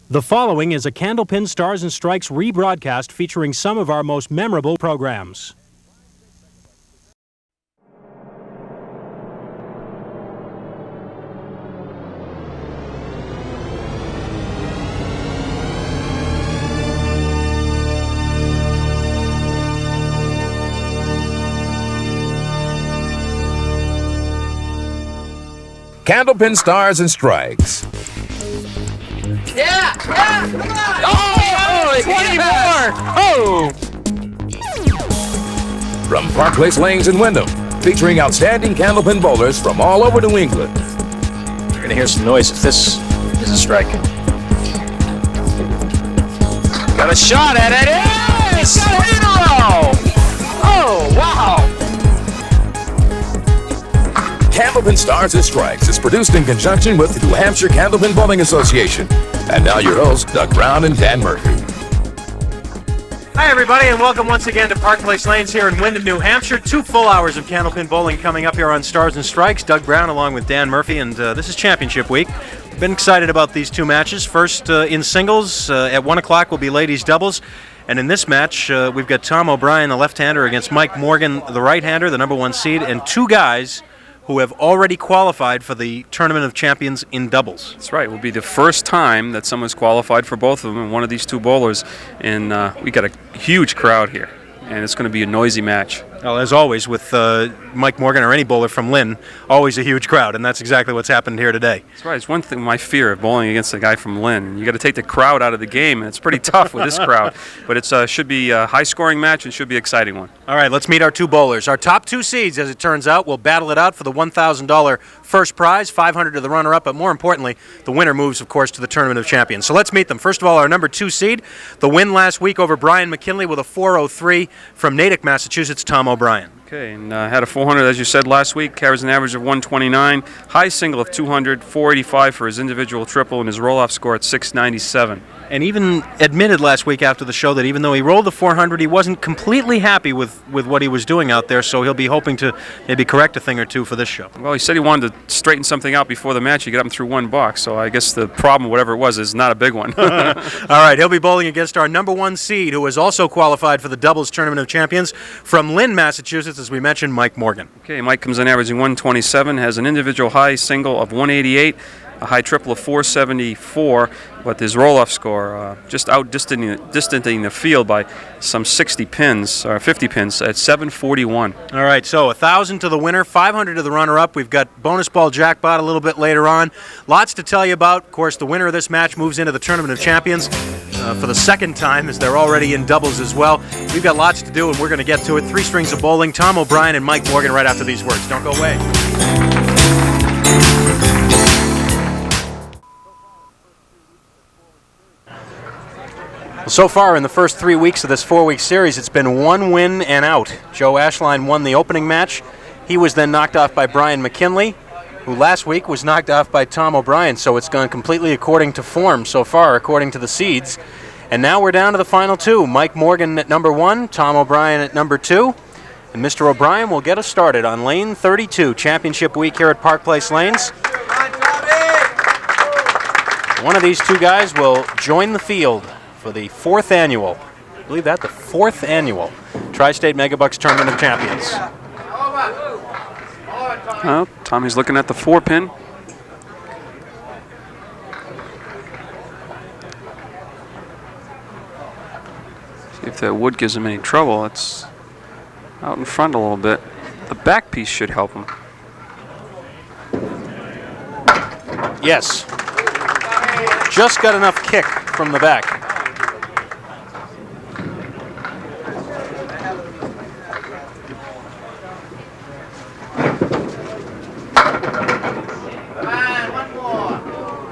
The following is a Candlepin Stars and Strikes rebroadcast featuring some of our most memorable programs. Candlepin Stars and Strikes. Yeah, come on! Oh, 20 more! Oh! From Park Place Lanes in Windham, featuring outstanding candlepin bowlers from all over New England. You're gonna hear some noise if this is a strike. Got a shot at it! Yes! Got it in a row! Oh, wow! Candlepin Stars and Strikes is produced in conjunction with the New Hampshire Candlepin Bowling Association. And now your hosts, Doug Brown and Dan Murphy. Hi everybody, and welcome once again to Park Place Lanes here in Windham, New Hampshire. 2 full hours of Candlepin bowling coming up here on Stars and Strikes. Doug Brown along with Dan Murphy, and this is Championship Week. Been excited about these 2 matches. First in singles, at 1 o'clock will be ladies doubles. And in this match, we've got Tom O'Brien, the left-hander, against Mike Morgan, the right-hander, the number 1 seed, and 2 guys who have already qualified for the Tournament of Champions in doubles. That's right. It will be the first time that someone's qualified for both of them and one of these 2 bowlers. And we got a huge crowd here, and it's going to be a noisy match. Well, as always, with Mike Morgan or any bowler from Lynn, always a huge crowd, and that's exactly what's happened here today. That's right. It's one thing, my fear of bowling against a guy from Lynn. You got to take the crowd out of the game, and it's pretty tough with this crowd. But it should be a high-scoring match and should be an exciting one. All right, let's meet our 2 bowlers. Our top 2 seeds, as it turns out, will battle it out for the $1,000 first prize, $500 to the runner-up, but more importantly, the winner moves, of course, to the Tournament of Champions. So let's meet them. First of all, our number 2 seed, the win last week over Brian McKinley with a 403 from Natick, Massachusetts, Tom O'Brien. Okay, and had a 400, as you said, last week. Carries an average of 129. High single of 200, 485 for his individual triple, and his roll-off score at 697. And even admitted last week after the show that even though he rolled the 400, he wasn't completely happy with what he was doing out there, so he'll be hoping to maybe correct a thing or 2 for this show. Well, he said he wanted to straighten something out before the match. He got him through 1 box, so I guess the problem, whatever it was, is not a big one. All right, he'll be bowling against our number 1 seed, who has also qualified for the Doubles Tournament of Champions from Lynn, Massachusetts, as we mentioned, Mike Morgan. Okay, Mike comes in averaging 127, has an individual high single of 188, a high triple of 474, but his roll-off score just distancing the field by some 60 pins, or 50 pins, at 741. All right, so 1,000 to the winner, 500 to the runner-up. We've got bonus ball jackpot a little bit later on. Lots to tell you about. Of course, the winner of this match moves into the Tournament of Champions for the second time, as they're already in doubles as well. We've got lots to do, and we're going to get to it. 3 strings of bowling, Tom O'Brien and Mike Morgan right after these words. Don't go away. So far in the first 3 weeks of this 4-week series, it's been 1 win and out. Joe Ashline won the opening match. He was then knocked off by Brian McKinley, who last week was knocked off by Tom O'Brien. So it's gone completely according to form so far, according to the seeds. And now we're down to the final 2. Mike Morgan at number 1, Tom O'Brien at number 2. And Mr. O'Brien will get us started on lane 32, Championship Week here at Park Place Lanes. One of these 2 guys will join the field for the 4th annual, I believe that, the 4th annual Tri-State Megabucks Tournament of Champions. Well, Tommy's looking at the 4-pin. See if that wood gives him any trouble. It's out in front a little bit. The back piece should help him. Yes. Just got enough kick from the back.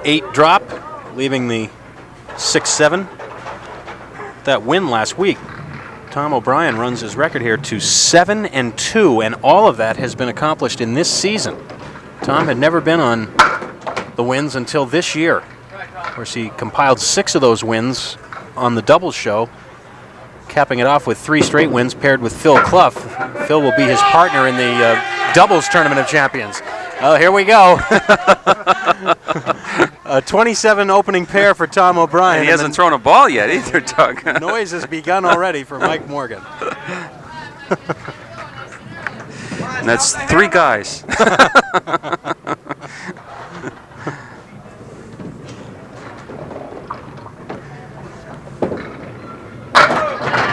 Eight drop, leaving the 6-7. That win last week, Tom O'Brien runs his record here to 7-2, and all of that has been accomplished in this season. Tom had never been on the wins until this year. Of course, he compiled 6 of those wins on the doubles show, capping it off with 3 straight wins paired with Phil Clough. Phil will be his partner in the doubles Tournament of Champions. Oh, here we go. A 27 opening pair for Tom O'Brien. And he hasn't thrown a ball yet either, Doug. Noise has begun already for Mike Morgan. And that's 3 guys.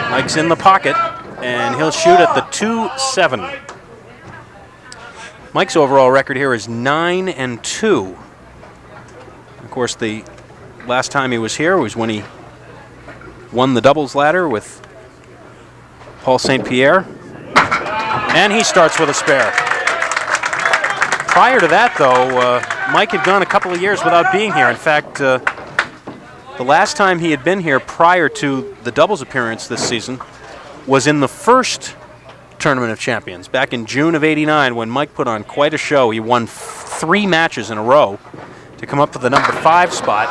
Mike's in the pocket, and he'll shoot at the 2-7. Mike's overall record here is 9-2. Of course, the last time he was here was when he won the doubles ladder with Paul St. Pierre. And he starts with a spare. Prior to that, though, Mike had gone a couple of years without being here. In fact, the last time he had been here prior to the doubles appearance this season was in the first Tournament of Champions, back in June of '89, when Mike put on quite a show. He won 3 matches in a row to come up to the number 5 spot.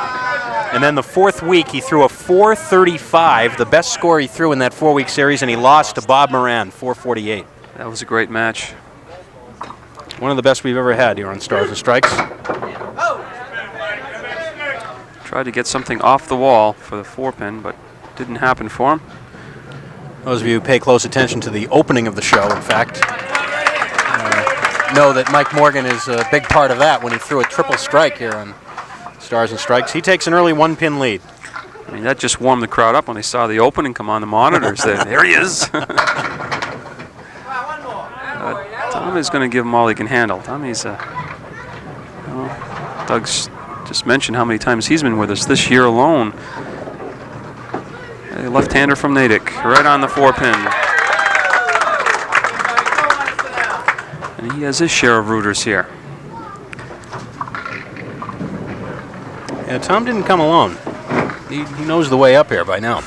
And then the 4th week, he threw a 435, the best score he threw in that 4-week series, and he lost to Bob Moran, 448. That was a great match. One of the best we've ever had here on Stars and Strikes. Tried to get something off the wall for the 4-pin, but didn't happen for him. Those of you who pay close attention to the opening of the show, in fact, know that Mike Morgan is a big part of that when he threw a triple strike here on Stars and Strikes. He takes an early 1-pin lead. I mean, that just warmed the crowd up when they saw the opening come on the monitors. There he is. Tom is going to give him all he can handle. Tommy's, Doug's just mentioned how many times he's been with us this year alone. A left-hander from Natick, right on the 4-pin. And he has his share of rooters here. Yeah, Tom didn't come alone. He knows the way up here by now.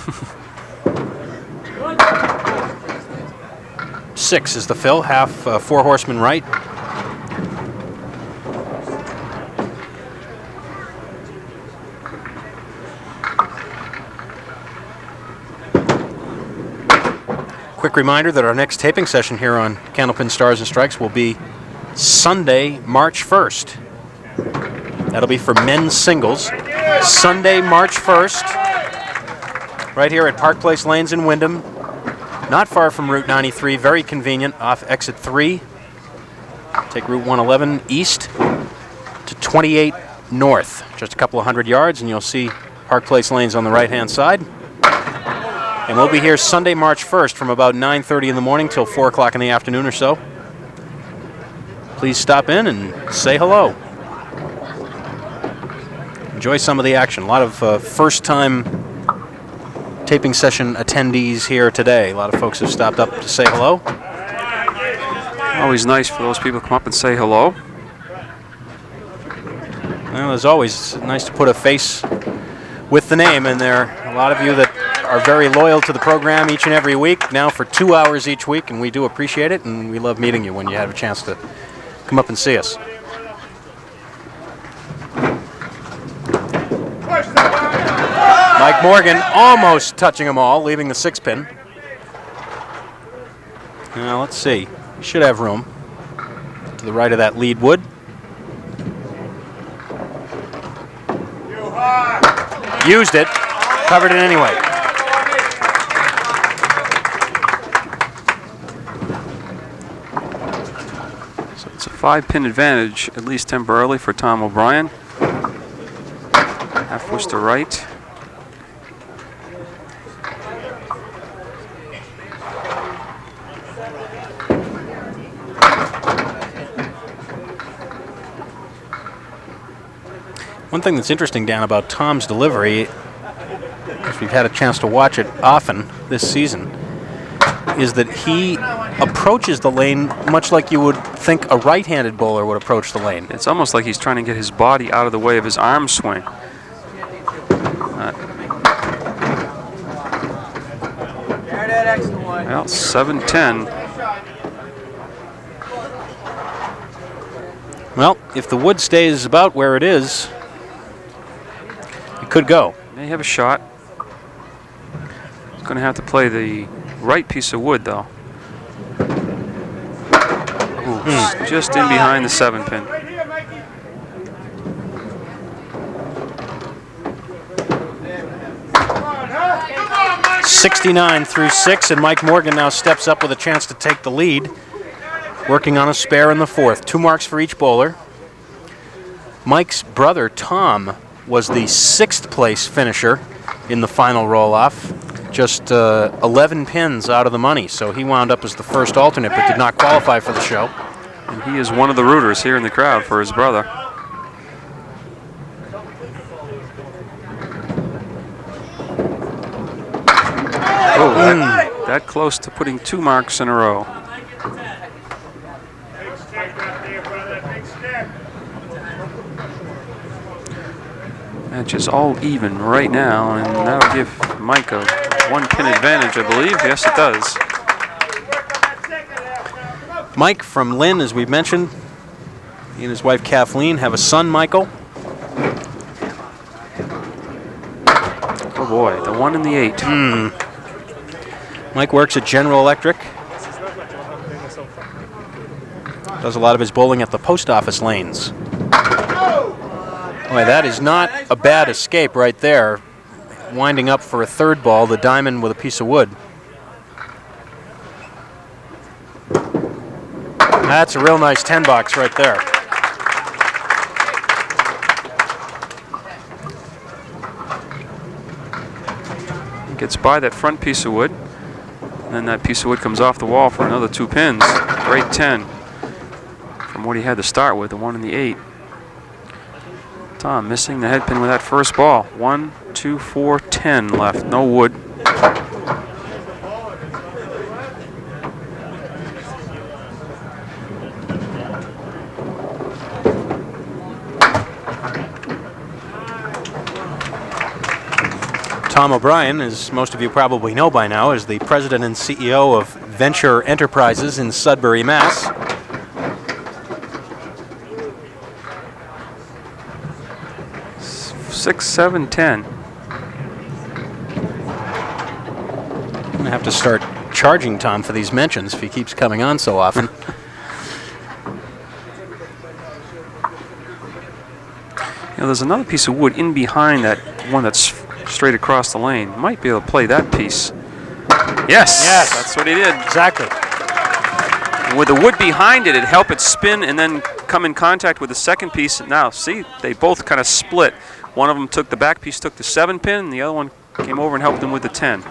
6 is the fill, half 4 horsemen right. Quick reminder that our next taping session here on Candlepin Stars and Strikes will be Sunday, March 1st. That'll be for men's singles. Sunday, March 1st, right here at Park Place Lanes in Windham. Not far from Route 93, very convenient, off exit 3. Take Route 111 east to 28 north. Just a couple of 100 yards, and you'll see Park Place Lanes on the right-hand side. And we'll be here Sunday, March 1st from about 9:30 in the morning till 4 o'clock in the afternoon or so. Please stop in and say hello. Enjoy some of the action. A lot of first-time taping session attendees here today. A lot of folks have stopped up to say hello. Always nice for those people to come up and say hello. Well, as always, nice to put a face with the name, and there are a lot of you that are very loyal to the program each and every week, now for 2 hours each week, and we do appreciate it, and we love meeting you when you have a chance to come up and see us. Mike Morgan almost touching them all, leaving the 6-pin. Now let's see. We should have room to the right of that lead wood. Used it, covered it anyway. So it's a 5-pin advantage, at least temporarily, for Tom O'Brien. Half push to right. One thing that's interesting, Dan, about Tom's delivery, because we've had a chance to watch it often this season, is that he approaches the lane much like you would think a right-handed bowler would approach the lane. It's almost like he's trying to get his body out of the way of his arm swing. Well, 7-10. Well, if the wood stays about where it is, it could go. May have a shot. He's going to have to play the right piece of wood, though. Ooh, just in behind the 7-pin. 69 through 6, and Mike Morgan now steps up with a chance to take the lead, working on a spare in the fourth. 2 marks for each bowler. Mike's brother, Tom, was the 6th place finisher in the final roll-off, just 11 pins out of the money, so he wound up as the first alternate but did not qualify for the show. And he is one of the rooters here in the crowd for his brother. Oh, that close to putting 2 marks in a row. Match is all even right now, and that'll give Mike a 1-pin advantage, I believe. Yes, it does. Mike from Lynn, as we've mentioned, he and his wife Kathleen have a son, Michael. Oh boy, the 1 and the 8. Mike works at General Electric. Does a lot of his bowling at the post office lanes. Boy, that is not a bad escape right there. Winding up for a 3rd ball, the diamond with a piece of wood. That's a real nice 10 box right there. Gets by that front piece of wood. And then that piece of wood comes off the wall for another 2 pins. Great 10 from what he had to start with, the 1 and the 8. Tom missing the head pin with that first ball. 1, 2, 4, 10 left. No wood. Tom O'Brien, as most of you probably know by now, is the president and CEO of Venture Enterprises in Sudbury, Mass. Six, 7, 10. I'm gonna have to start charging Tom for these mentions if he keeps coming on so often. You know, there's another piece of wood in behind that one that's straight across the lane. Might be able to play that piece. Yes, that's what he did. Exactly. And with the wood behind it, it helped it spin and then come in contact with the second piece. Now, see, they both kind of split. One of them took the back piece, took the 7 pin, and the other one came over and helped him with the 10.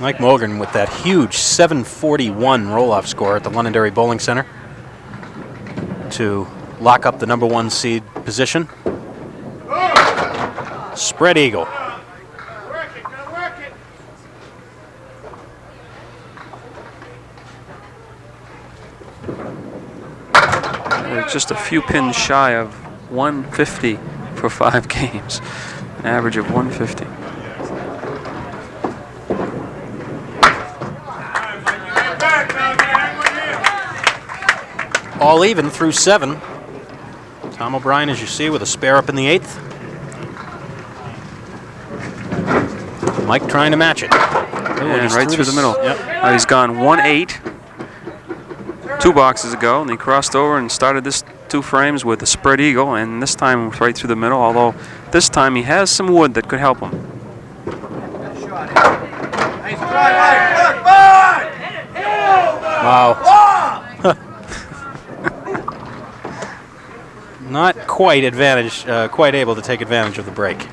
Mike Morgan with that huge 741 roll-off score at the Londonderry Bowling Center to lock up the number 1 seed position. Spread eagle. Just a few pins shy of 150 for 5 games. An average of 150. All even through 7. Tom O'Brien, as you see, with a spare up in the 8th. Mike trying to match it. And right through the middle. Yep. Now he's gone 1-8 2 boxes ago, and he crossed over and started this 2 frames with a spread eagle, and this time right through the middle, although this time he has some wood that could help him. Wow. Not quite quite able to take advantage of the break.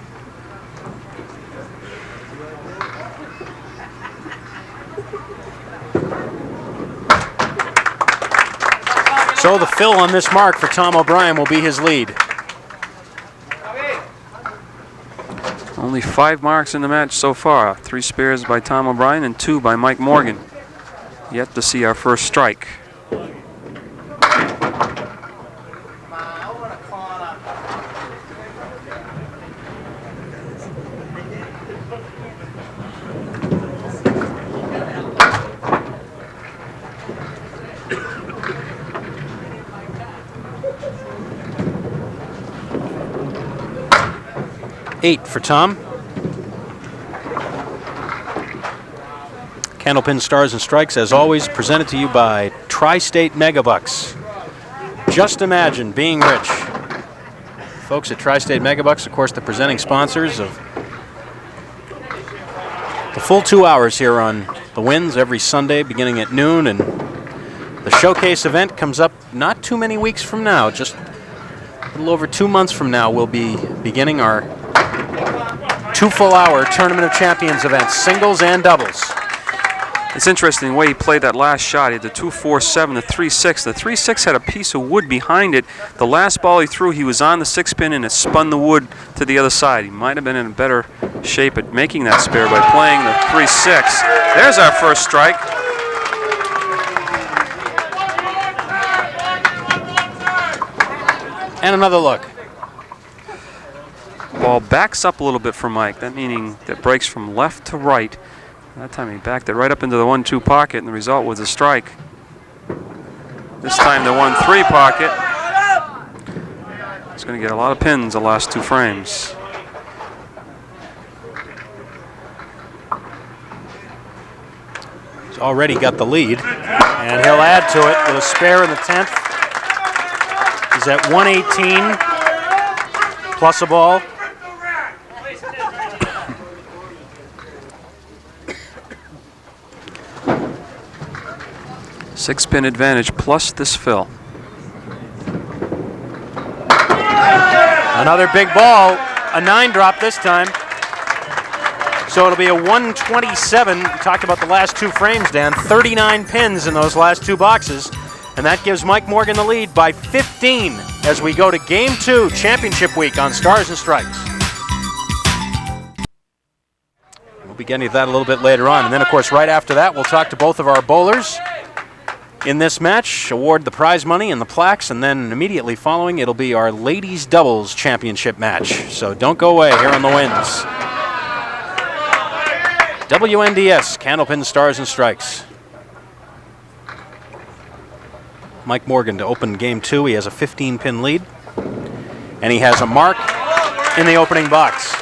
So the fill on this mark for Tom O'Brien will be his lead. Only 5 marks in the match so far. 3 spares by Tom O'Brien and 2 by Mike Morgan. Yet to see our first strike. Eight for Tom. Candlepin Stars and Strikes, as always, presented to you by Tri-State Megabucks. Just imagine being rich. folks at Tri-State Megabucks, of course, the presenting sponsors of the full 2 hours here on the Winds every Sunday beginning at noon. And the showcase event comes up not too many weeks from now, just a little over 2 months from now. We'll be beginning our 2 full-hour Tournament of Champions events, singles and doubles. It's interesting the way he played that last shot. He had the 2-4-7, the 3-6. The 3-6 had a piece of wood behind it. The last ball he threw, he was on the 6-pin and it spun the wood to the other side. He might have been in a better shape at making that spare by playing the 3-6. There's our first strike. And another look. Ball backs up a little bit for Mike. That meaning that breaks from left to right. That time he backed it right up into the 1-2 pocket, and the result was a strike. This time the 1-3 pocket. He's going to get a lot of pins the last 2 frames. He's already got the lead, and he'll add to it with a spare in the 10th. He's at 118 plus a ball. Six-pin advantage plus this fill. Another big ball, a 9 drop this time. So it'll be a 127. We talked about the last 2 frames, Dan. 39 pins in those last 2 boxes. And that gives Mike Morgan the lead by 15 as we go to Game 2, Championship Week on Stars and Strikes. We'll be getting to that a little bit later on. And then, of course, right after that, we'll talk to both of our bowlers in this match, award the prize money and the plaques, and then immediately following, it'll be our Ladies Doubles Championship match. So don't go away here on the Winds. WNDS, Candlepin, Stars and Strikes. Mike Morgan to open Game 2. He has a 15-pin lead, and he has a mark in the opening box.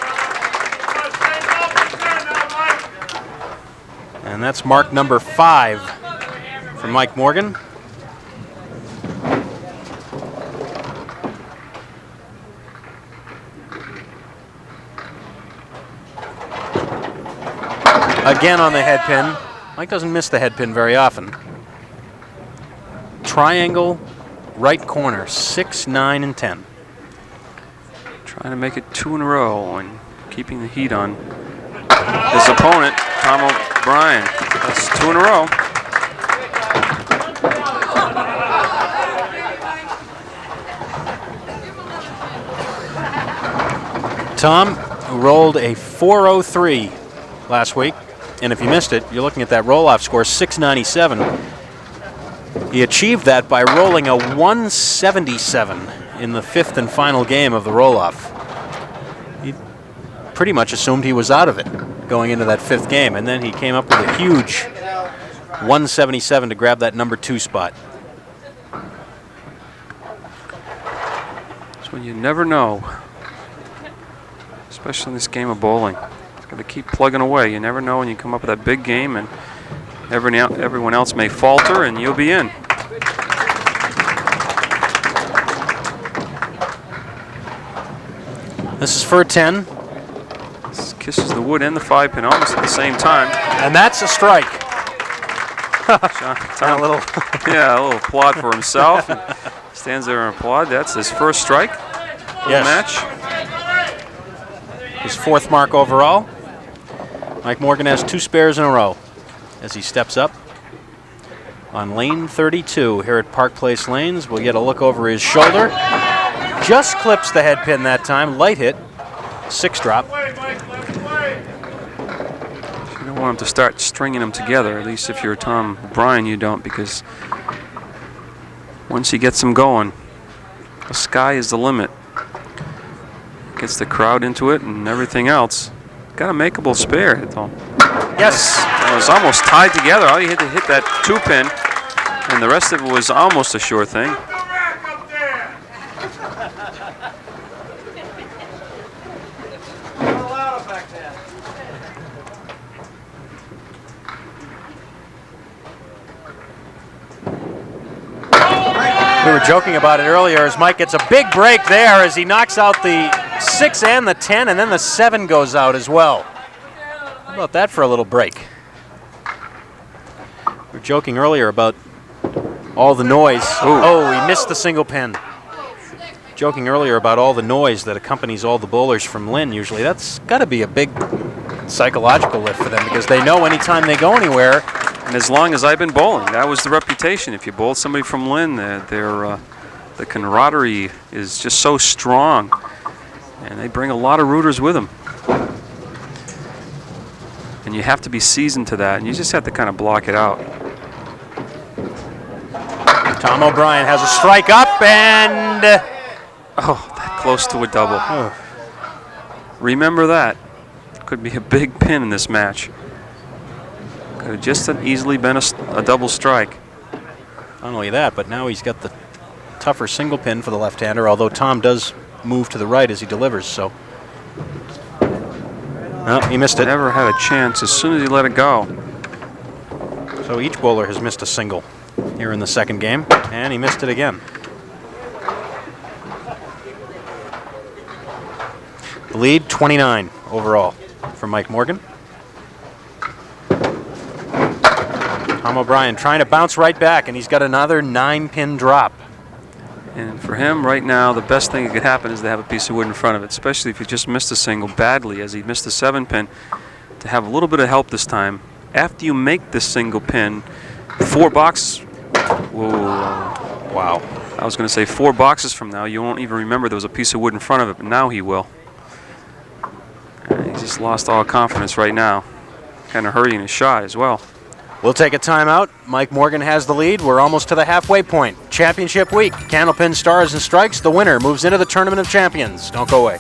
And that's mark number 5. For Mike Morgan. Again on the head pin. Mike doesn't miss the head pin very often. Triangle, right corner, 6, 9, and 10. Trying to make it 2 in a row and keeping the heat on his opponent, Tom O'Brien. That's 2 in a row. Tom, who rolled a 403 last week, and if you missed it, you're looking at that roll-off score, 697. He achieved that by rolling a 177 in the 5th and final game of the roll-off. He pretty much assumed he was out of it going into that 5th game, and then he came up with a huge 177 to grab that number 2 spot. That's when you never know. Especially in this game of bowling. It's got to keep plugging away. You never know when you come up with that big game and everyone else may falter and you'll be in. This is for a 10. This kisses the wood and the 5-pin almost at the same time. And that's a strike. Tom, a little yeah, a little applaud for himself. Stands there and applaud. That's his first strike of the match. His 4th mark overall. Mike Morgan has 2 spares in a row as he steps up on lane 32 here at Park Place Lanes. We'll get a look over his shoulder. Just clips the head pin that time. Light hit. 6 drop. You don't want him to start stringing them together. At least if you're Tom O'Brien, you don't, because once he gets them going, the sky is the limit. Gets the crowd into it and everything else. Got a makeable spare, though. Yes. It was almost tied together. All you had to hit that 2-pin, and the rest of it was almost a sure thing. We were joking about it earlier as Mike gets a big break there as he knocks out the 6 and the 10, and then the 7 goes out as well. How about that for a little break? We were joking earlier about all the noise. Ooh. Oh, he missed the single pin. Joking earlier about all the noise that accompanies all the bowlers from Lynn usually. That's got to be a big psychological lift for them because they know anytime they go anywhere. And as long as I've been bowling, that was the reputation. If you bowled somebody from Lynn, the camaraderie is just so strong. And they bring a lot of rooters with them. And you have to be seasoned to that, and you just have to kind of block it out. Tom O'Brien has a strike up, and... Oh, that close to a double. Oh. Remember that. Could be a big pin in this match. Could have just easily been a double strike. Not only that, but now he's got the tougher single pin for the left-hander, although Tom does move to the right as he delivers, so... No, he missed it. Never had a chance as soon as he let it go. So each bowler has missed a single here in the second game, and he missed it again. The lead, 29 overall for Mike Morgan. Tom O'Brien trying to bounce right back, and he's got another 9-pin drop. And for him right now, the best thing that could happen is to have a piece of wood in front of it, especially if you just missed a single badly, as he missed the 7-pin, to have a little bit of help this time. After you make this single pin, 4 boxes. Whoa. Wow. I was going to say 4 boxes from now, you won't even remember there was a piece of wood in front of it, but now he will. He just lost all confidence right now. Kind of hurting his shot as well. We'll take a timeout. Mike Morgan has the lead. We're almost to the halfway point. Championship week. Candlepin Stars and Strikes. The winner moves into the Tournament of Champions. Don't go away.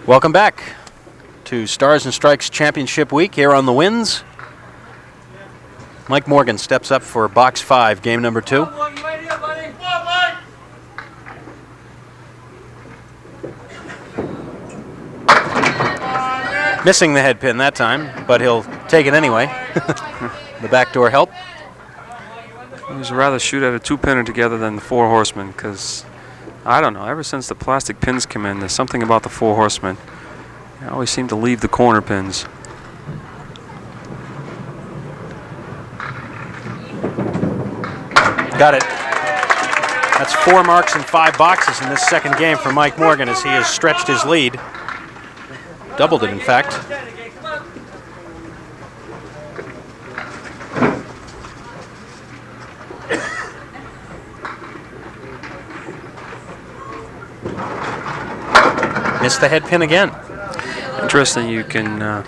Welcome back to Stars and Strikes Championship week here on the Winds. Mike Morgan steps up for box 5, game number 2. Missing the head pin that time, but he'll take it anyway. The backdoor help. I would rather shoot at a 2-pinner together than the 4 horsemen, because I don't know, ever since the plastic pins came in, there's something about the 4 horsemen. They always seem to leave the corner pins. Got it. That's 4 marks and 5 boxes in this second game for Mike Morgan as he has stretched his lead. Doubled it, in fact. Missed the head pin again. Interesting, you can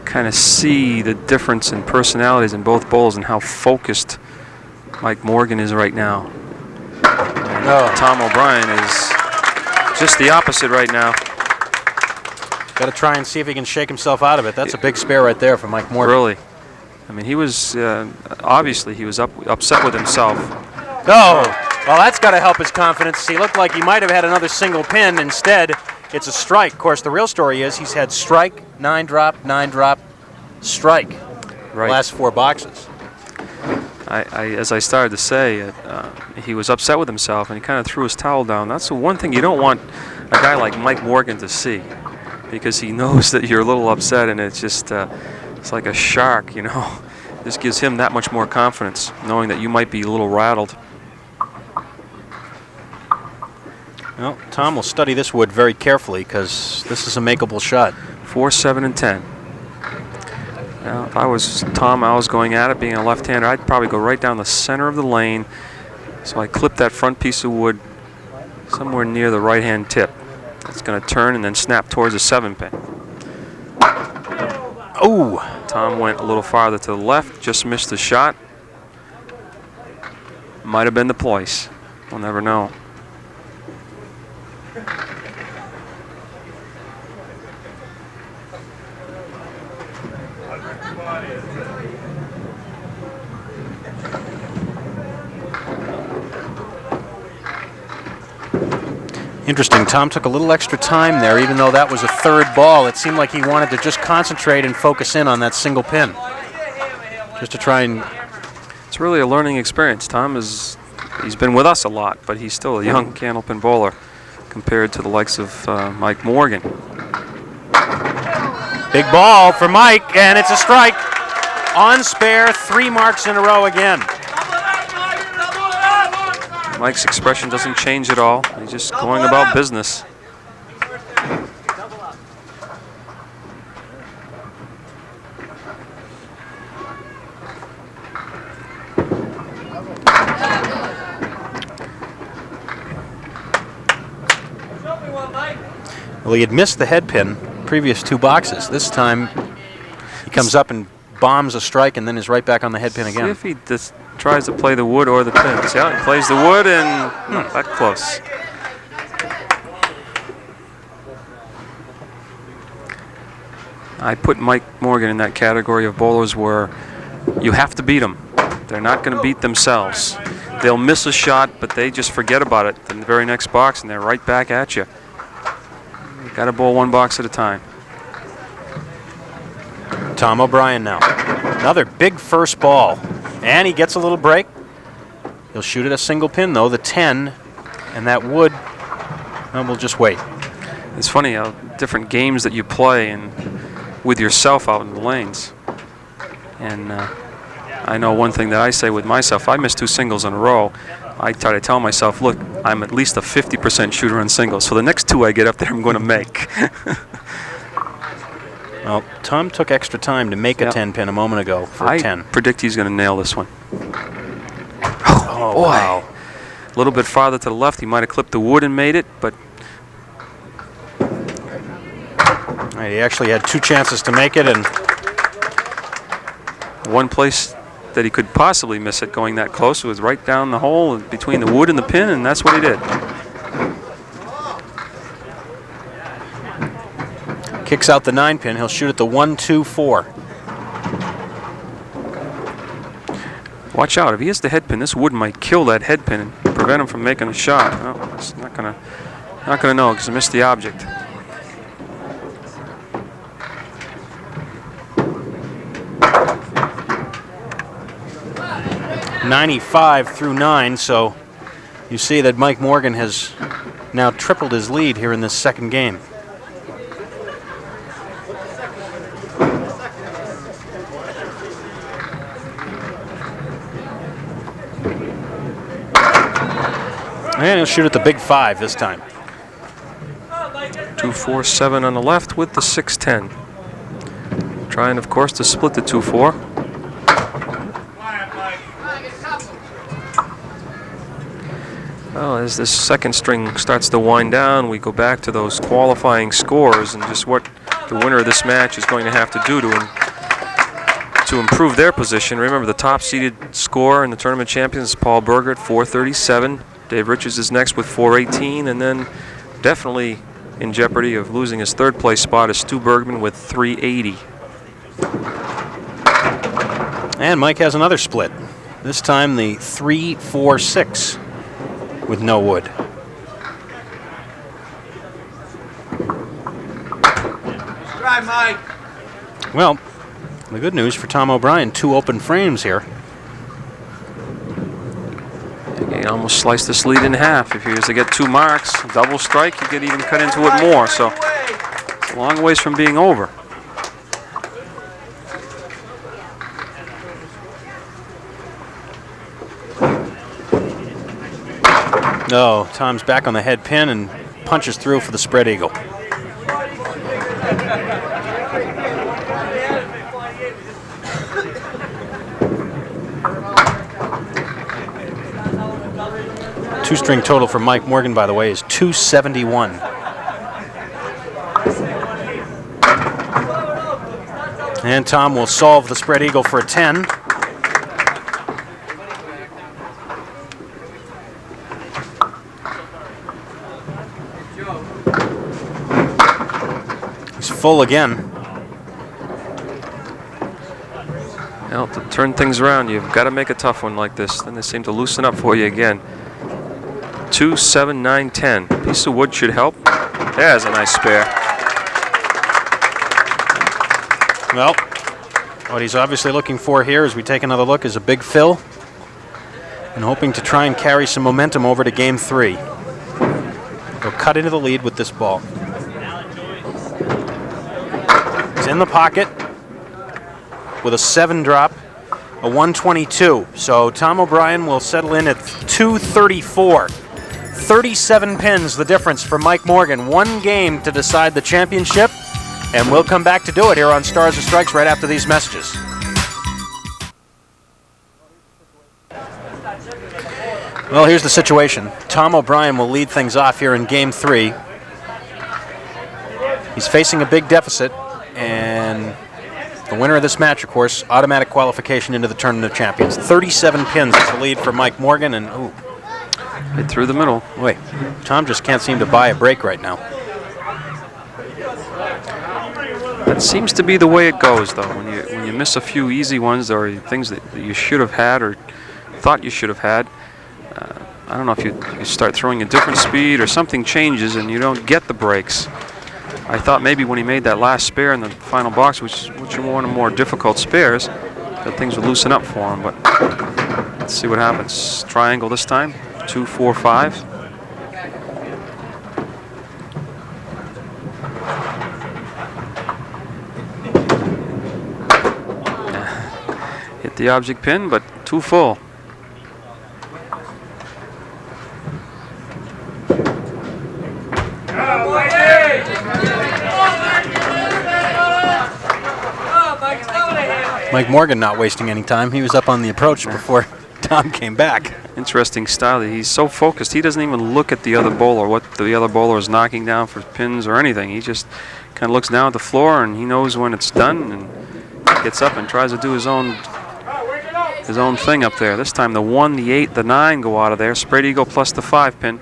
kind of see the difference in personalities in both bowls and how focused Mike Morgan is right now. And Tom O'Brien is just the opposite right now. Got to try and see if he can shake himself out of it. That's a big spare right there for Mike Morgan. Really. I mean, he was, obviously, he was upset with himself. No. Well, that's got to help his confidence. He looked like he might have had another single pin. Instead, it's a strike. Of course, the real story is he's had strike, 9 drop, 9 drop, strike. Right. Last 4 boxes. As I started to say, he was upset with himself, and he kind of threw his towel down. That's the one thing you don't want a guy like Mike Morgan to see, because he knows that you're a little upset, and it's just it's like a shark, you know. This gives him that much more confidence, knowing that you might be a little rattled. Well, Tom will study this wood very carefully because this is a makeable shot. 4, 7, and 10. Now, if I was Tom, I was going at it, being a left-hander, I'd probably go right down the center of the lane, so I clip that front piece of wood somewhere near the right-hand tip. It's going to turn and then snap towards the 7-pin. Oh! Tom went a little farther to the left, just missed the shot. Might have been the place. We'll never know. Interesting. Tom took a little extra time there, even though that was a third ball. It seemed like he wanted to just concentrate and focus in on that single pin, just to try and. It's really a learning experience. Tom he's been with us a lot, but he's still a young Candlepin bowler compared to the likes of Mike Morgan. Big ball for Mike, and it's a strike. On spare, 3 marks in a row again. Mike's expression doesn't change at all. He's just going about business. Well, he had missed the head pin previous 2 boxes. This time he comes up and bombs a strike and then is right back on the head pin again. See if he just tries to play the wood or the pin. See how he plays the wood and not that close. I put Mike Morgan in that category of bowlers where you have to beat them. They're not going to beat themselves. They'll miss a shot, but they just forget about it in the very next box and they're right back at you. You got to bowl 1 box at a time. Tom O'Brien now. Another big first ball. And he gets a little break. He'll shoot at a single pin, though, the 10. And that would, well, we'll just wait. It's funny how different games that you play and with yourself out in the lanes. And I know one thing that I say with myself, if I miss 2 singles in a row, I try to tell myself, look, I'm at least a 50% shooter on singles. So the next 2 I get up there, I'm going to make. Well, Tom took extra time to make a 10 pin a moment ago for a 10. I predict he's going to nail this one. Oh, boy. Wow. A little bit farther to the left, he might have clipped the wood and made it, but Right, he actually had 2 chances to make it, and one place that he could possibly miss it going that close was right down the hole between the wood and the pin, and that's what he did. kicks out the 9 pin. He'll shoot at the 1, 2, 4. Watch out, if he hits the head pin, this wood might kill that head pin and prevent him from making a shot. Well, it's not gonna know because he missed the object. .95 through 9, so you see that Mike Morgan has now tripled his lead here in this second game. And he'll shoot at the big 5 this time. 2-4-7 on the left with the 6-10. Trying, of course, to split the 2-4. Well, as this second string starts to wind down, we go back to those qualifying scores and just what the winner of this match is going to have to do to improve their position. Remember, the top-seeded score in the tournament champions is Paul Berger at 437. Dave Richards is next with 418, and then definitely in jeopardy of losing his third-place spot is Stu Bergman with 380. And Mike has another split. This time the 3-4-6 with no wood. Try, Mike. Well, the good news for Tom O'Brien, 2 open frames here. He almost sliced this lead in half. If he was to get 2 marks, double strike, he could even cut into it more. So it's a long ways from being over. No, Tom's back on the head pin and punches through for the spread eagle. Two-string total for Mike Morgan, by the way, is 271. And Tom will solve the spread eagle for a 10. He's full again. Well, to turn things around, you've got to make a tough one like this. Then they seem to loosen up for you again. 2, 7, 9, 10. Piece of wood should help. There's a nice spare. Well, what he's obviously looking for here, as we take another look, is a big fill, and hoping to try and carry some momentum over to game 3. He'll cut into the lead with this ball. He's in the pocket with a 7 drop, a 122. So Tom O'Brien will settle in at 234. 37 pins, the difference for Mike Morgan. 1 game to decide the championship, and we'll come back to do it here on Stars and Strikes right after these messages. Well, here's the situation. Tom O'Brien will lead things off here in game 3. He's facing a big deficit, and the winner of this match, of course, automatic qualification into the Tournament of Champions. 37 pins is the lead for Mike Morgan, and ooh. Hit through the middle. Wait, Tom just can't seem to buy a break right now. That seems to be the way it goes, though. When you miss a few easy ones or things that you should have had or thought you should have had, I don't know if you start throwing a different speed or something changes and you don't get the breaks. I thought maybe when he made that last spare in the final box, which are one of the more difficult spares, that things would loosen up for him. But let's see what happens. Triangle this time. 2, 4, 5. Hit the object pin, but too full. Mike Morgan not wasting any time. He was up on the approach before Tom came back. Interesting style. He's so focused, he doesn't even look at the other bowler, what the other bowler is knocking down for pins or anything. He just kind of looks down at the floor, and he knows when it's done, and gets up and tries to do his own thing up there. This time the 1, the 8, the 9 go out of there. Spread eagle plus the 5 pin.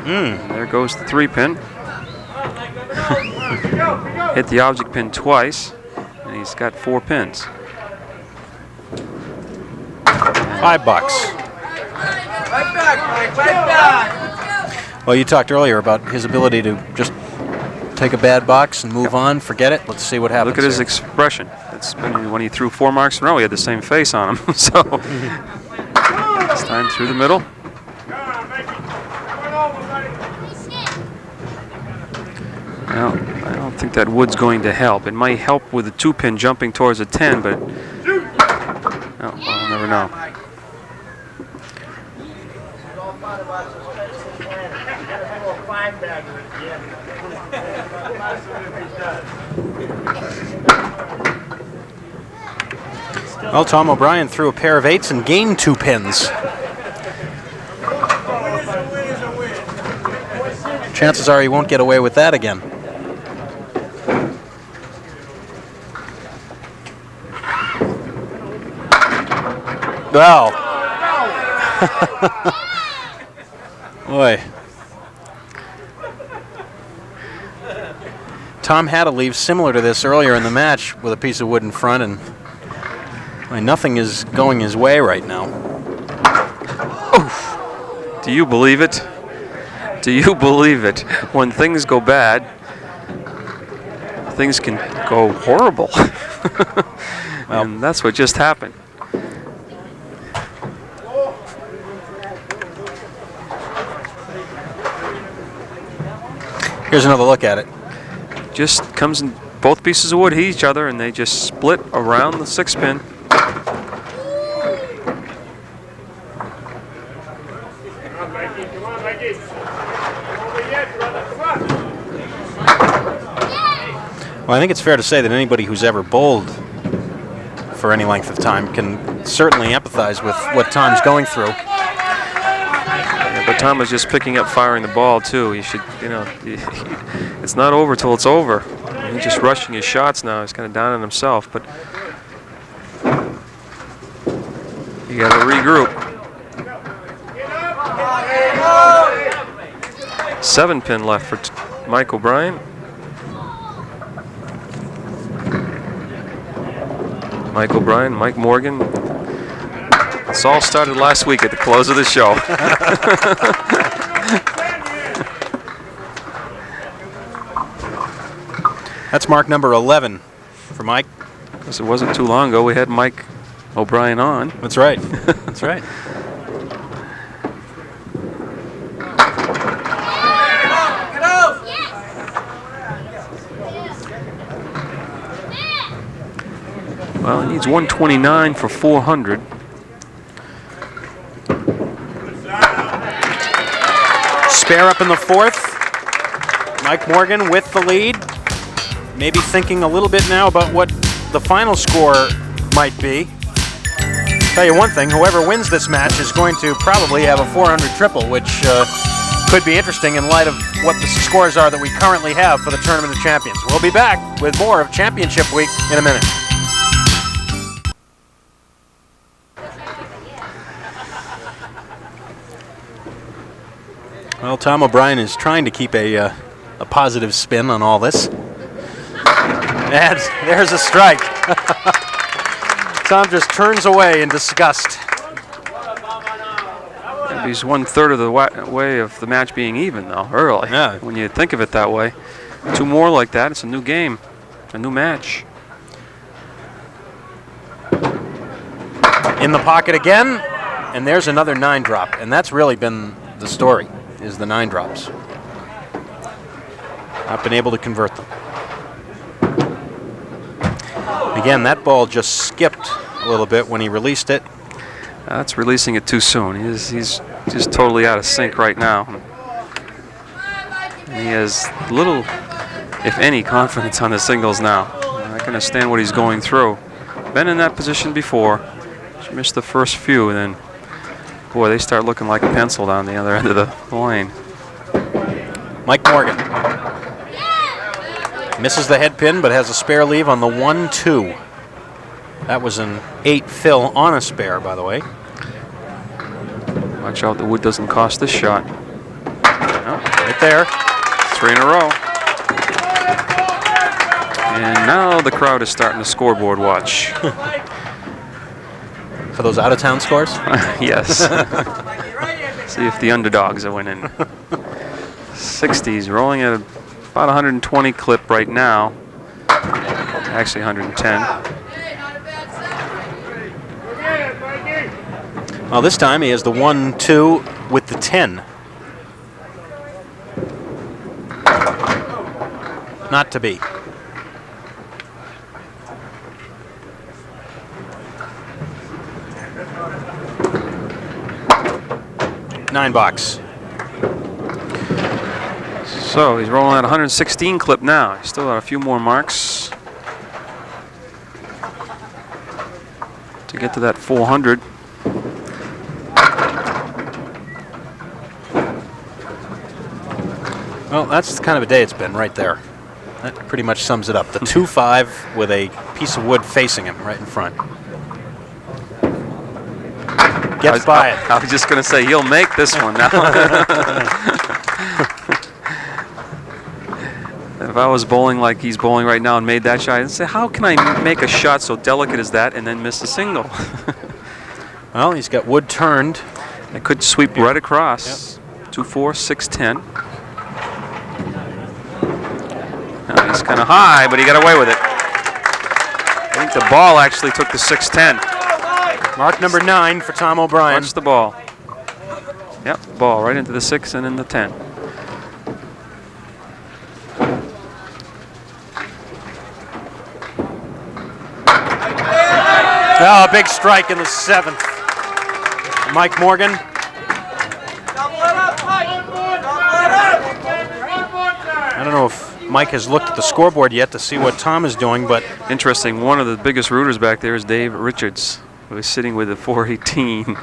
And there goes the 3 pin. Hit the object pin twice, and he's got 4 pins. $5. Right back, Mike, right back. Well, you talked earlier about his ability to just take a bad box and move on, forget it. Let's see what happens. Look at his expression. It's been, when he threw 4 marks in a row, he had the same face on him. So this time through the middle. Well, I don't think that wood's going to help. It might help with the 2 pin jumping towards a 10, but oh, well, I'll never know. Well, Tom O'Brien threw a pair of 8s and gained 2 pins. Chances are he won't get away with that again. Well. Boy. Tom had a leave similar to this earlier in the match with a piece of wood in front, and nothing is going his way right now. Oof. Do you believe it? Do you believe it? When things go bad, things can go horrible. And that's what just happened. Here's another look at it. Just comes in, both pieces of wood hit each other, and they just split around the 6 pin. Well, I think it's fair to say that anybody who's ever bowled for any length of time can certainly empathize with what Tom's going through. Yeah, but Tom is just picking up firing the ball, too. He should, you know, it's not over till it's over. He's just rushing his shots now. He's kind of down on himself, but you got to regroup. 7 pin left for Mike O'Brien. Mike O'Brien, Mike Morgan. This all started last week at the close of the show. That's mark number 11 for Mike. Because it wasn't too long ago we had Mike O'Brien on. That's right. That's right. Well, he needs 129 for 400. Spare up in the fourth. Mike Morgan with the lead. Maybe thinking a little bit now about what the final score might be. Tell you one thing, whoever wins this match is going to probably have a 400 triple, which could be interesting in light of what the scores are that we currently have for the Tournament of Champions. We'll be back with more of Championship Week in a minute. Well, Tom O'Brien is trying to keep a positive spin on all this. And there's a strike. Tom just turns away in disgust. He's 1/3 of the way of the match being even, though, early. Yeah. When you think of it that way. 2 more like that, it's a new game, a new match. In the pocket again, and there's another 9-drop. And that's really been the story, is the 9 drops. Not been able to convert them. Again, that ball just skipped a little bit when he released it. That's releasing it too soon. He's just totally out of sync right now. And he has little, if any, confidence on the singles now. I can understand what he's going through. Been in that position before. Just missed the first few, and then, boy, they start looking like a pencil down the other end of the lane. Mike Morgan. Misses the head pin, but has a spare leave on the 1-2. That was an 8 fill on a spare, by the way. Watch out, the wood doesn't cost this shot. Oh, right there. 3 in a row. And now the crowd is starting to scoreboard watch. For those out-of-town scores? Yes. See if the underdogs are winning. 60s, rolling at about 120 clip right now. Actually 110. Well, this time he has the 1-2 with the 10. Not to be. $9. So he's rolling at 116 clip now. He's still got a few more marks to get to that 400. Well, that's kind of a day it's been right there. That pretty much sums it up. The 2-5 with a piece of wood facing him right in front. Gets by it. I was just going to say, he'll make this one now. If I was bowling like he's bowling right now and made that shot, I'd say, how can I make a shot so delicate as that and then miss a single? Well, he's got wood turned. It could sweep right across. Yep. 2-4, 6-10. Now he's kind of high, but he got away with it. I think the ball actually took the 6-10. Mark number 9 for Tom O'Brien. Watch the ball. Yep, ball right into the 6 and in the 10. Oh, a big strike in the 7th. Mike Morgan. I don't know if Mike has looked at the scoreboard yet to see what Tom is doing, but interesting. One of the biggest rooters back there is Dave Richards, who is sitting with a 418.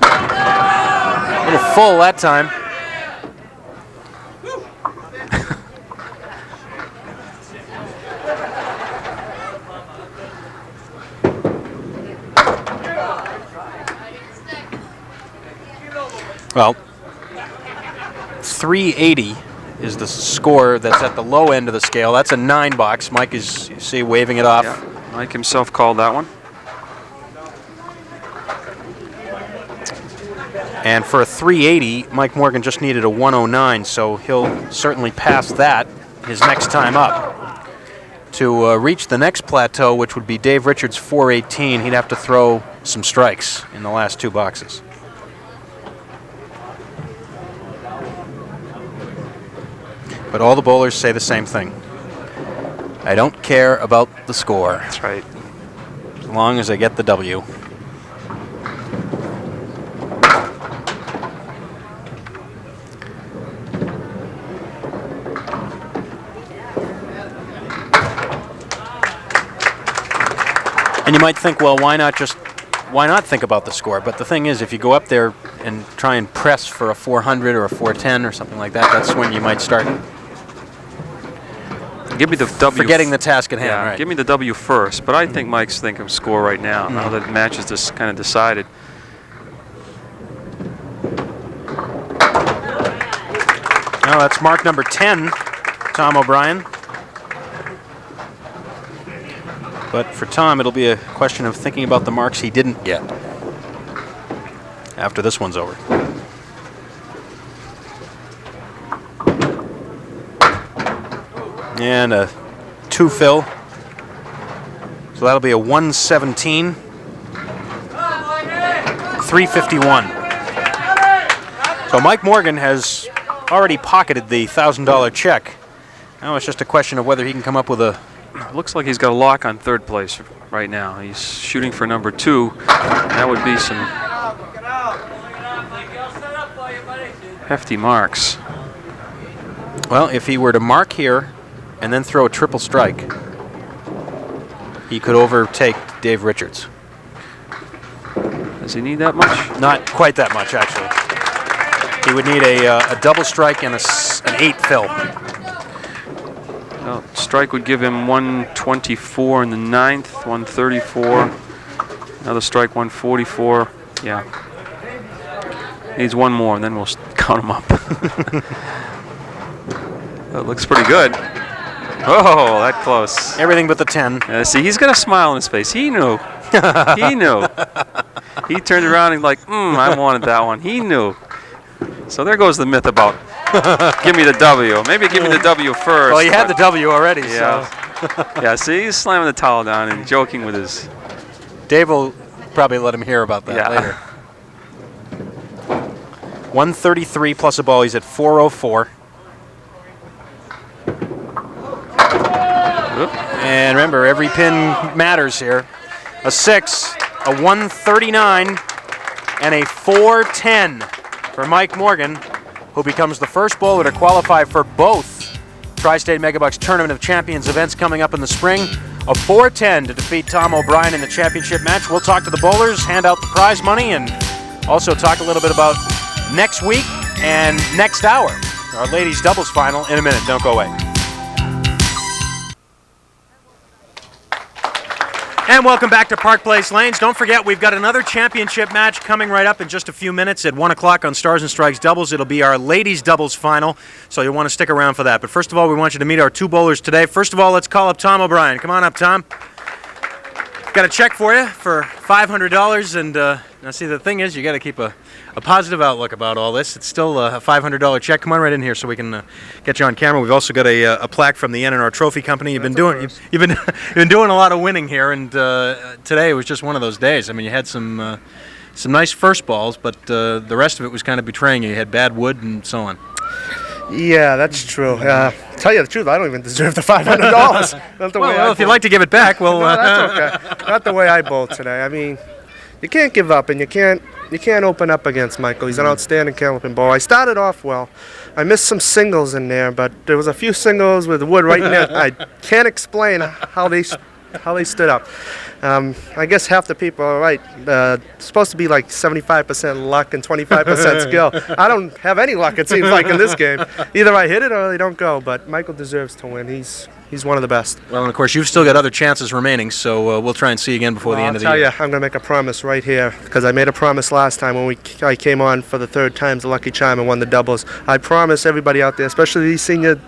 a little full that time. Well, 380 is the score that's at the low end of the scale. That's a 9 box. Mike is, you see, waving it off. Yeah, Mike himself called that one. And for a 380, Mike Morgan just needed a 109, so he'll certainly pass that his next time up. To reach the next plateau, which would be Dave Richards' 418, he'd have to throw some strikes in the last 2 boxes. But all the bowlers say the same thing. I don't care about the score. That's right. As long as I get the W. And you might think, well, why not think about the score? But the thing is, if you go up there and try and press for a 400 or a 410 or something like that, that's when you might start Give me the W. forgetting the task at hand. Yeah, Right. give me the W first. But I think Mike's thinking of score right now. Now that the match is just kind of decided. Now that's mark number 10, Tom O'Brien. But for Tom, it'll be a question of thinking about the marks he didn't get after this one's over. And a 2 fill. So that'll be a 117. 351. So Mike Morgan has already pocketed the $1,000 check. Now it's just a question of whether he can come up with a... Looks like he's got a lock on 3rd place right now. He's shooting for number 2. That would be some hefty marks. Well, if he were to mark here and then throw a triple strike, he could overtake Dave Richards. Does he need that much? Not quite that much, actually. He would need a double strike and an 8 fill. Well, strike would give him 124 in the 9th, 134. Another strike, 144. Yeah. Needs one more, and then we'll count him up. That looks pretty good. Oh, that close. Everything but the 10. See, he's got a smile on his face. He knew. He knew. He turned around and like, I wanted that one. He knew. So there goes the myth about give me the W. Maybe give me the W first. Well, he had the W already, yeah. so. Yeah, see, he's slamming the towel down and joking with his... Dave will probably let him hear about that later. 133 plus a ball. He's at 404. And remember, every pin matters here. A 6, a 139, and a 410 for Mike Morgan, who becomes the first bowler to qualify for both Tri-State Megabucks Tournament of Champions events coming up in the spring. A 410 to defeat Tom O'Brien in the championship match. We'll talk to the bowlers, hand out the prize money, and also talk a little bit about next week and next hour. Our ladies doubles final in a minute. Don't go away. And welcome back to Park Place Lanes. Don't forget, we've got another championship match coming right up in just a few minutes at 1 o'clock on Stars and Strikes Doubles. It'll be our ladies doubles final, so you'll want to stick around for that. But first of all, we want you to meet our 2 bowlers today. First of all, let's call up Tom O'Brien. Come on up, Tom. Got a check for you for $500, and now see, the thing is, you got to keep a positive outlook about all this. It's still a $500 check. Come on right in here so we can get you on camera. We've also got a plaque from the N&R Trophy Company. You've been doing a lot of winning here, and today was just one of those days. I mean, you had some nice first balls, but the rest of it was kind of betraying you. You had bad wood and so on. Yeah, that's true. Tell you the truth, I don't even deserve the $500. Well, if you'd like to give it back, well, no, that's okay. Not the way I bowled today. I mean, you can't give up, and you can't open up against Michael. He's an outstanding Candlepin bowler. I started off well. I missed some singles in there, but there was a few singles with wood right in there. I can't explain how they stood up. I guess half the people are right. It's supposed to be like 75% luck and 25% skill. I don't have any luck, it seems like, in this game. Either I hit it or they don't go, but Michael deserves to win. He's He's one of the best. Well, and of course, you've still got other chances remaining, so we'll try and see you again before the end of the year. I'll tell you, I'm going to make a promise right here, because I made a promise last time when I came on for the third time, the Lucky Charm, and won the doubles. I promise everybody out there, especially these senior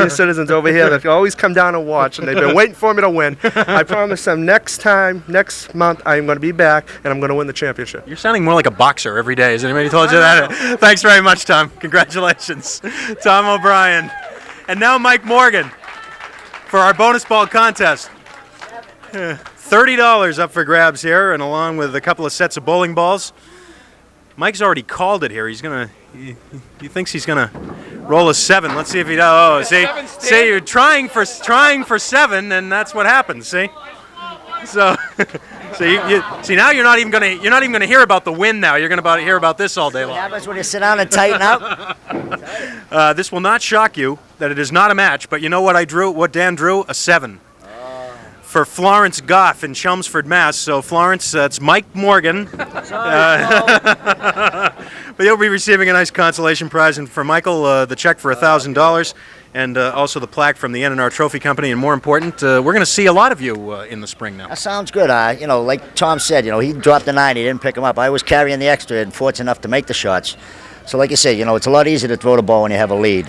citizens over here that always come down and watch, and they've been waiting for me to win. I promise them next month, I'm going to be back, and I'm going to win the championship. You're sounding more like a boxer every day. Has anybody told you that? Thanks very much, Tom. Congratulations. Tom O'Brien. And now Mike Morgan for our bonus ball contest. $30 up for grabs here, and along with a couple of sets of bowling balls. Mike's already called it here. He's gonna. He thinks he's gonna roll a 7. Let's see if he does. Oh, see, you're trying for 7, and that's what happens. See. So, see now you're not even gonna hear about the win. Now you're gonna hear about this all day long. What happens when you sit down and tighten up? This will not shock you that it is not a match, but you know what I drew? What Dan drew? A 7. For Florence Goff in Chelmsford, Mass. So Florence, that's Mike Morgan. But you'll be receiving a nice consolation prize, and for Michael, the check for $1,000, and also the plaque from the N&R Trophy Company. And more important, we're going to see a lot of you in the spring now. That sounds good. Like Tom said, he dropped the 9. He didn't pick him up. I was carrying the extra and fortunate enough to make the shots. So like you said, it's a lot easier to throw the ball when you have a lead.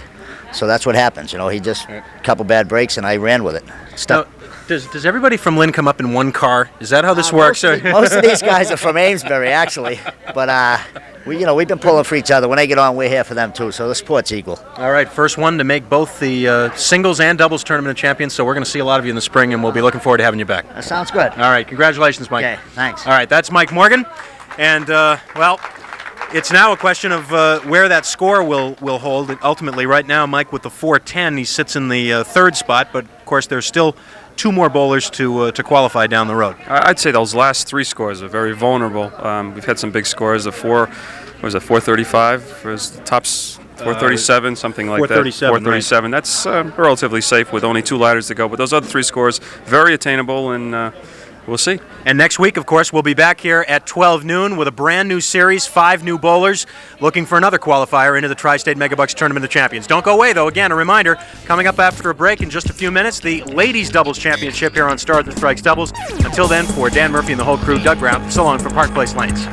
So that's what happens. He just a couple bad breaks, and I ran with it. Now, does everybody from Lynn come up in one car? Is that how this works? Most of these guys are from Amesbury, actually. But we've been pulling for each other. When they get on, we're here for them too. So the sport's equal. All right, first one to make both the singles and doubles tournament champions. So we're going to see a lot of you in the spring, and we'll be looking forward to having you back. That sounds good. All right, congratulations, Mike. Okay, thanks. All right, that's Mike Morgan, and well, it's now a question of where that score will hold. Ultimately, right now, Mike with the 410, he sits in the third spot, but of course there's still 2 more bowlers to qualify down the road. I'd say those last 3 scores are very vulnerable. We've had some big scores. The 435 was the tops. 437, something like 437, that. 437. Right. That's relatively safe with only 2 ladders to go. But those other 3 scores, very attainable, and we'll see. And next week, of course, we'll be back here at 12 noon with a brand new series, 5 new bowlers, looking for another qualifier into the Tri-State Megabucks Tournament of Champions. Don't go away, though. Again, a reminder, coming up after a break in just a few minutes, the Ladies Doubles Championship here on Stars and Strikes Doubles. Until then, for Dan Murphy and the whole crew, Doug Brown, so long for Park Place Lanes.